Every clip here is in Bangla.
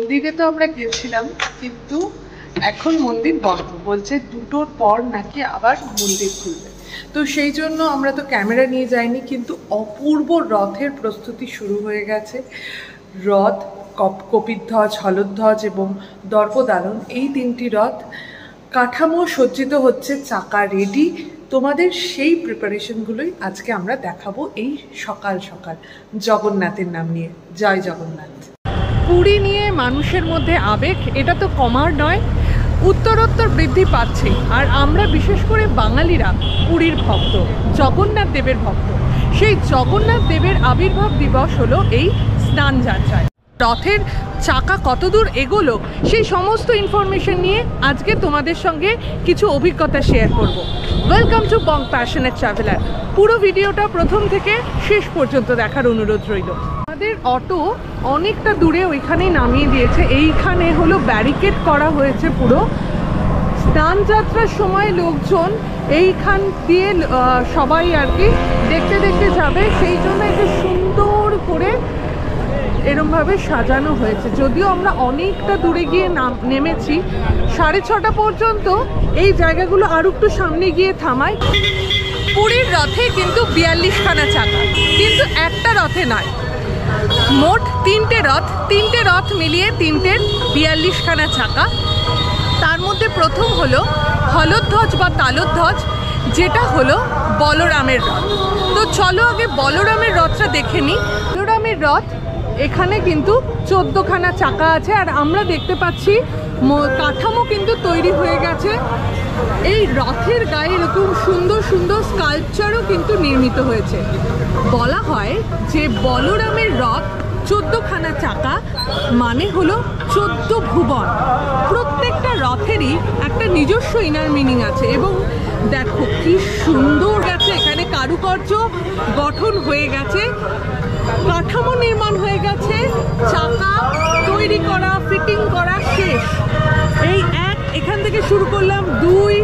মন্দিরে তো আমরা গেছিলাম, কিন্তু এখন মন্দির বন্ধ, বলছে 2টোর পর নাকি আবার মন্দির খুলবে। তো সেই জন্য আমরা তো ক্যামেরা নিয়ে যাইনি, কিন্তু অপূর্ব রথের প্রস্তুতি শুরু হয়ে গেছে। রথ, কপিধ্বজ, হলধ্বজ এবং দর্পদালন, এই 3টি রথ কাঠামো সজ্জিত হচ্ছে, চাকা রেডি। তোমাদের সেই প্রিপারেশনগুলোই আজকে আমরা দেখাবো এই সকাল সকাল জগন্নাথের নাম নিয়ে। জয় জগন্নাথ। পুরী নিয়ে মানুষের মধ্যে আবেগ, এটা তো কমার নয়, উত্তরোত্তর বৃদ্ধি পাচ্ছে। আর আমরা বিশেষ করে বাঙালিরা পুরীর ভক্ত, জগন্নাথ দেবের ভক্ত। সেই জগন্নাথ দেবের আবির্ভাব দিবস হলো এই স্নান যাত্রায়। রথের চাকা কতদূর এগোলো সেই সমস্ত ইনফরমেশন নিয়ে আজকে তোমাদের সঙ্গে কিছু অভিজ্ঞতা শেয়ার করব। Welcome to Bong passionate traveller. পুরো ভিডিওটা প্রথম থেকে শেষ পর্যন্ত দেখার অনুরোধ রইল। আমাদের অটো অনেকটা দূরে ওইখানেই নামিয়ে দিয়েছে। এইখানে হলো ব্যারিকেড করা হয়েছে পুরো। স্নান যাত্রার সময় লোকজন এইখান দিয়ে সবাই আর কি দেখতে দেখতে যাবে, সেই জন্য একটু সুন্দর করে এরমভাবে সাজানো হয়েছে। যদিও আমরা অনেকটা দূরে গিয়ে নেমেছি, 6:30 পর্যন্ত এই জায়গাগুলো আর একটু সামনে গিয়ে থামায়। পুরীর রথে কিন্তু 42খানা চাকা, কিন্তু একটা রথে নয়, মোট 3টে রথ মিলিয়ে 3টের 42খানা চাকা। তার মধ্যে প্রথম হলো হলধ্বজ বা তালধ্বজ, যেটা হলো বলরামের রথ। তো চলো আগে বলরামের রথটা দেখে নিই। বলরামের রথ এখানে কিন্তু 14খানা চাকা আছে, আর আমরা দেখতে পাচ্ছি কাঠামো কিন্তু তৈরি হয়ে গেছে। এই রথের গায়ে এরকম সুন্দর সুন্দর স্কাল্পচারও কিন্তু নির্মিত হয়েছে। বলা হয় যে বলরামের রথ 14খানা চাকা মানে হলো 14 ভুবন। প্রত্যেকটা রথেরই একটা নিজস্ব ইনার মিনিং আছে, এবং দেখো কি সুন্দর গেছে, এখানে কারুকার্য গঠন হয়ে গেছে, কাঠামো নির্মাণ হয়ে গেছে, চাকা তৈরি করা, ফিটিং করা শেষ। এই এখান থেকে শুরু করলাম, 2।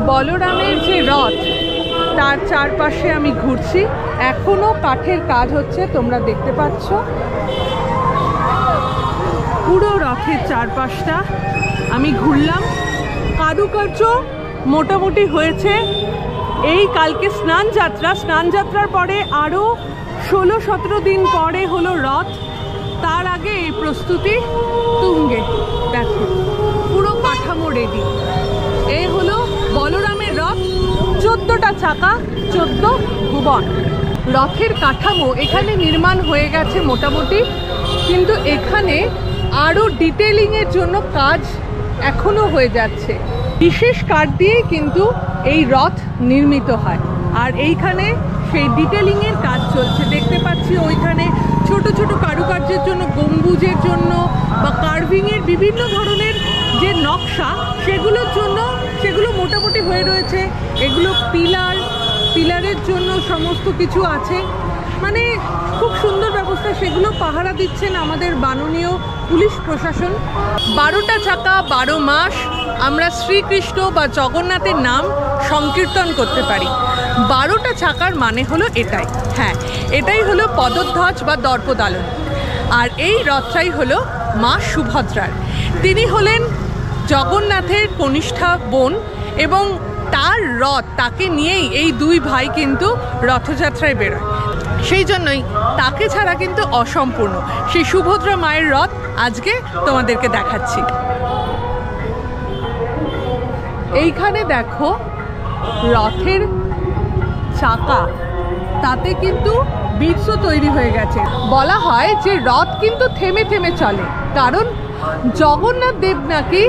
বলরামের যে রথ তার চারপাশে আমি ঘুরছি, এখনো কাঠের কাজ হচ্ছে, তোমরা দেখতে পাচ্ছ। পুরো রথের চারপাশটা আমি ঘুরলাম, কারুকার্য মোটামুটি হয়েছে। এই কালকে স্নান যাত্রার পরে আরও 16-17 দিন পরে হলো রথ, তার আগে এই প্রস্তুতি তুঙ্গে। দেখো পুরো কাঠামো রেডি। এই হলো বলরামের রথ, 14টা চাকা, 14 ভুবন। রথের কাঠামো এখানে নির্মাণ হয়ে গেছে মোটামুটি, কিন্তু এখানে আরও ডিটেলিংয়ের জন্য কাজ এখনও হয়ে যাচ্ছে। বিশেষ কাঠ দিয়েই কিন্তু এই রথ নির্মিত হয়, আর এইখানে সেই ডিটেলিংয়ের কাজ চলছে। দেখতে পাচ্ছি ওইখানে ছোট ছোট কারুকার্যের জন্য, গম্বুজের জন্য বা কার্ভিংয়ের বিভিন্ন ধরনের যে নকশা, সেগুলোর জন্য সেগুলো মোটামুটি হয়ে রয়েছে। এগুলো পিলারের জন্য সমস্ত কিছু আছে, মানে খুব সুন্দর ব্যবস্থা। সেগুলো পাহারা দিচ্ছেন আমাদের মাননীয় পুলিশ প্রশাসন। 12টা চাকা 12 মাস আমরা শ্রীকৃষ্ণ বা জগন্নাথের নাম সংকীর্তন করতে পারি। 12টা চাকার মানে হলো এটাই, হ্যাঁ এটাই হলো পদধ্বজ বা দর্পদালন। আর এই রথটাই হলো মা সুভদ্রার। তিনি হলেন জগন্নাথের কনিষ্ঠা বোন, এবং তার রথ, তাকে নিয়েই এই 2 ভাই কিন্তু রথযাত্রায় বেরোয়। সেই জন্যই তাকে ছাড়া কিন্তু অসম্পূর্ণ। সেই সুভদ্রা মায়ের রথ আজকে তোমাদেরকে দেখাচ্ছি। এইখানে দেখো রথের চাকা, তাতে কিন্তু বীর্য তৈরি হয়ে গেছে। বলা হয় যে রথ কিন্তু থেমে থেমে চলে, কারণ জগন্নাথ দেব নাকি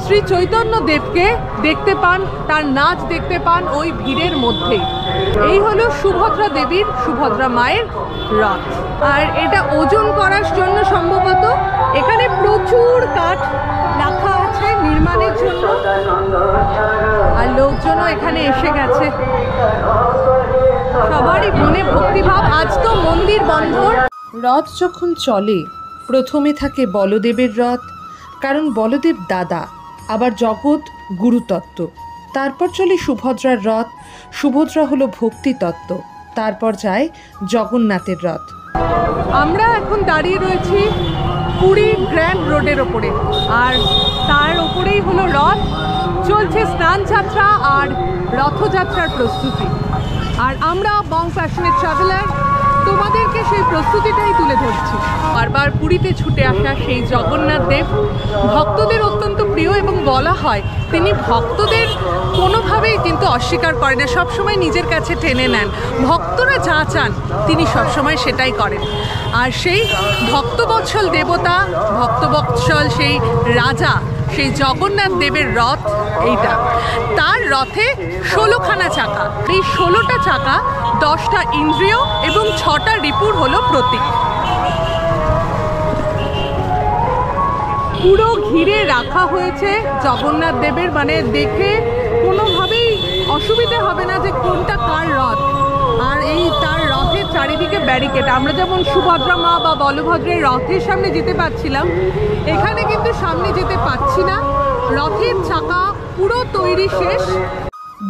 শ্রী চৈতন্য দেবকে দেখতে পান, তার নাচ দেখতে পান ওই ভিড়ের মধ্যেই। এই হলো সুভদ্রা মায়ের রথ। আর এটা ওজন করার জন্য সম্ভবত এখানে প্রচুর কাঠ রাখা আছে নির্মাণের জন্য, আর লোকজনও এখানে এসে গেছে। সবারই মনে ভক্তিভাব। আজ তো মন্দির বন্ধ। রথ যখন চলে প্রথমে থাকে বলদেবের রথ, কারণ বলদেব দাদা, আবার জগৎ গুরুতত্ত্ব। তারপর চলে সুভদ্রার রথ। সুভদ্রা হলো ভক্তি তত্ত্ব। তারপর যায় জগন্নাথের রথ। আমরা এখন দাঁড়িয়ে রয়েছি পুরী গ্র্যান্ড রোডের ওপরে, আর তার ওপরেই হলো রথ। চলছে স্নান যাত্রা আর রথযাত্রার প্রস্তুতি, আর আমরা বং প্যাশনেট ট্রাভেলার তোমাদেরকে সেই প্রস্তুতিটাই তুলে ধরছি। বারবার পুরীতে ছুটে আসা সেই জগন্নাথ দেব ভক্তদের অত্যন্ত প্রিয়, এবং বলা হয় তিনি ভক্তদের কোনোভাবেই কিন্তু অস্বীকার করেন না, সবসময় নিজের কাছে টেনে নেন। ভক্তরা যা চান তিনি সবসময় সেটাই করেন। আর সেই ভক্তবৎসল দেবতা, ভক্তবৎসল সেই রাজা, সেই জগন্নাথ দেবের রথ এইটা। তার রথে 16খানা চাকা। এই 16টা চাকা 10টা ইন্দ্রিয় এবং 6টা রিপুর হলো প্রতীক। পুরো ঘিরে রাখা হয়েছে জগন্নাথ দেবের, মানে দেখে কোনোভাবেই অসুবিধে হবে না যে কোনটা কার রথ। আর এই তার রথের চারিদিকে ব্যারিকেড। আমরা যেমন সুভদ্রা মা বা বলভদ্রের রথের সামনে যেতে পারছিলাম, এখানে কিন্তু সামনে যেতে পারছি না। রথের চাকা পুরো তৈরি শেষ।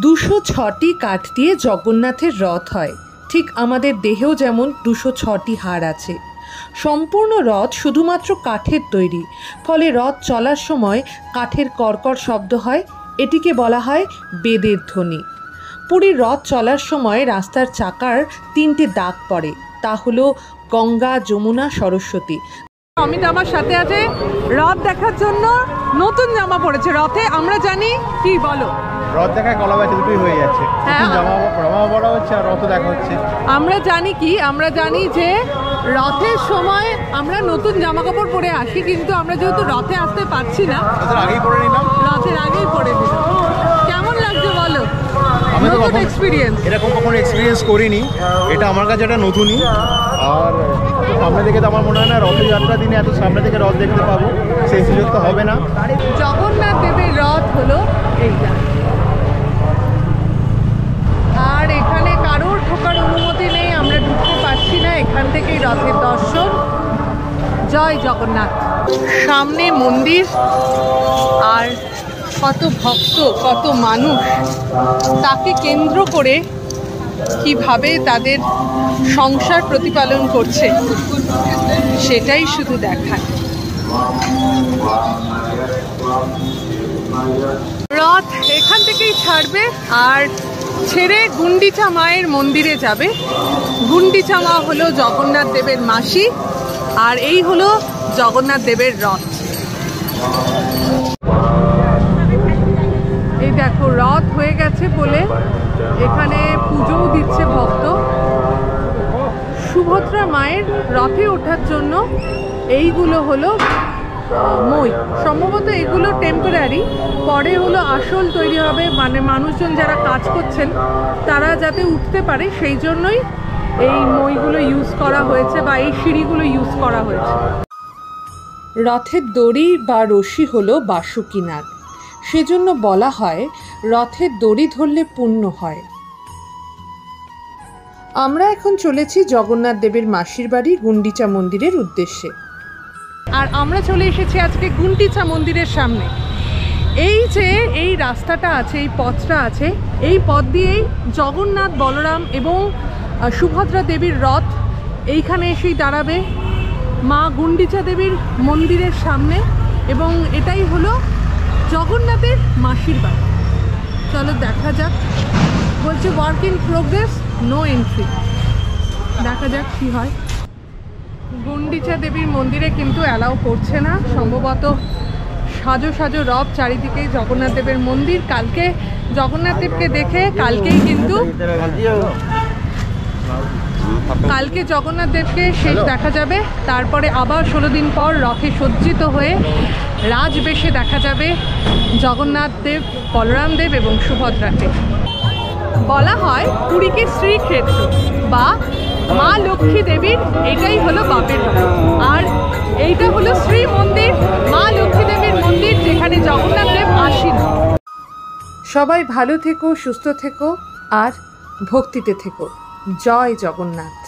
206টি কাঠ দিয়ে জগন্নাথের রথ হয়। ঠিক আমাদের দেহেও যেমন 206টি হাড় আছে। সম্পূর্ণ রথ শুধুমাত্র কাঠের তৈরি, ফলে রথ চলার সময় কাঠের কর্কর শব্দ হয়। এটিকে বলা হয় বেদের ধ্বনি। পুরীর রথ চলার সময় রাস্তার চাকার 3টে দাগ পড়ে, তা হলো গঙ্গা, যমুনা, সরস্বতী। অমিত আমার সাথে আছে রথ দেখার জন্য। নতুন জামা পড়েছে রথে, আমরা জানি কি বলো? রথ দেখায় কলা বেচা দুটোই হয়ে যাচ্ছে। জামা পড়া হচ্ছে আর রথ দেখা হচ্ছে। আমরা জানি কি, আমরা জানি যে রথের সময় আমরা নতুন জামা কাপড় পরে আসি, কিন্তু আমরা যেহেতু রথে আসতে পারছি না, রথের আগেই পরে নিলাম। রথের আগেই পরে নিলাম। কেমন লাগছে বলো? আমি তো নতুন এক্সপিরিয়েন্স, এরকম কখনো এক্সপিরিয়েন্স করিনি, এটা আমার কাছে একটা নতুনই। আর সামনে থেকে তো আমার মনে হয় না রথযাত্রা দিনে এত সামনে থেকে রথ দেখতে পাবো, সেই সুযোগ তো হবে না। জগন্নাথ দেবের রথ হলো এইটা, আর এখানে কারোর ঢোকার অনুমতি নেই, আমরা ঢুকতে পারছি না। এখান থেকেই রথের দর্শন। জয় জগন্নাথ। সামনে মন্দির, আর কত ভক্ত, কত মানুষ তাকে কেন্দ্র করে কিভাবে তাদের সংসার প্রতিপালন করছে সেটাই শুধু দেখায়। রথ এখান থেকেই ছাড়বে আর ছেড়ে গুন্ডিচা মায়ের মন্দিরে যাবে। গুন্ডিচা মা হলো জগন্নাথ দেবের মাসি, আর এই হলো জগন্নাথ দেবের রথ। এই দেখো রথ হয়ে গেছে বলে এখানে পুজোও দিচ্ছে ভক্ত। সুভদ্রা মায়ের রথে ওঠার জন্য এইগুলো হলো মই, সম্ভবত এগুলো টেম্পোরারি, পরে হলো আসল তৈরি হবে, মানে মানুষজন যারা কাজ করছেন তারা যাতে উঠতে পারে সেই জন্যই এই মইগুলো ইউজ করা হয়েছে, বা এই সিঁড়িগুলো ইউজ করা হয়েছে। রথের দড়ি বা রশি হলো বাসুকী নাগ, সেজন্য বলা হয় রথের দড়ি ধরলে পুণ্য হয়। আমরা এখন চলেছি জগন্নাথ দেবের মাসির বাড়ি গুন্ডিচা মন্দিরের উদ্দেশ্যে, আর আমরা চলে এসেছি আজকে গুন্ডিচা মন্দিরের সামনে। এই যে এই রাস্তাটা আছে, এই পথটা আছে, এই পথ দিয়েই জগন্নাথ, বলরাম এবং সুভদ্রা দেবীর রথ এইখানে এসেই দাঁড়াবে মা গুন্ডিচা দেবীর মন্দিরের সামনে, এবং এটাই হলো জগন্নাথের মাসির বাড়ি। চলো দেখা যাক। বলছে work in progress, no entry. দেখা যাক কি হয়। গুন্ডিচা দেবীর মন্দিরে কিন্তু অ্যালাউ করছে না, সম্ভবত সাজো সাজো রথ, চারিদিকেই জগন্নাথ দেবের মন্দির। কালকে জগন্নাথ দেবকে দেখে কালকে জগন্নাথ দেবকে শেষ দেখা যাবে। তারপরে আবার 16 দিন পর রথে সজ্জিত হয়ে রাজবেশে দেখা যাবে জগন্নাথ দেব, বলরাম দেব এবং সুভদ্রাকে। বলা হয় পুরীকে শ্রীক্ষেত্র বা মা লক্ষ্মী দেবীর এটাই হলো বাপের বাড়ি, আর এইটা হলো শ্রী মন্দির, মা লক্ষ্মী দেবীর মন্দির, যেখানে জগন্নাথ দেব আসীন। সবাই ভালো থেকো, সুস্থ থেকো আর ভক্তিতে থেকো। জয় জগন্নাথ।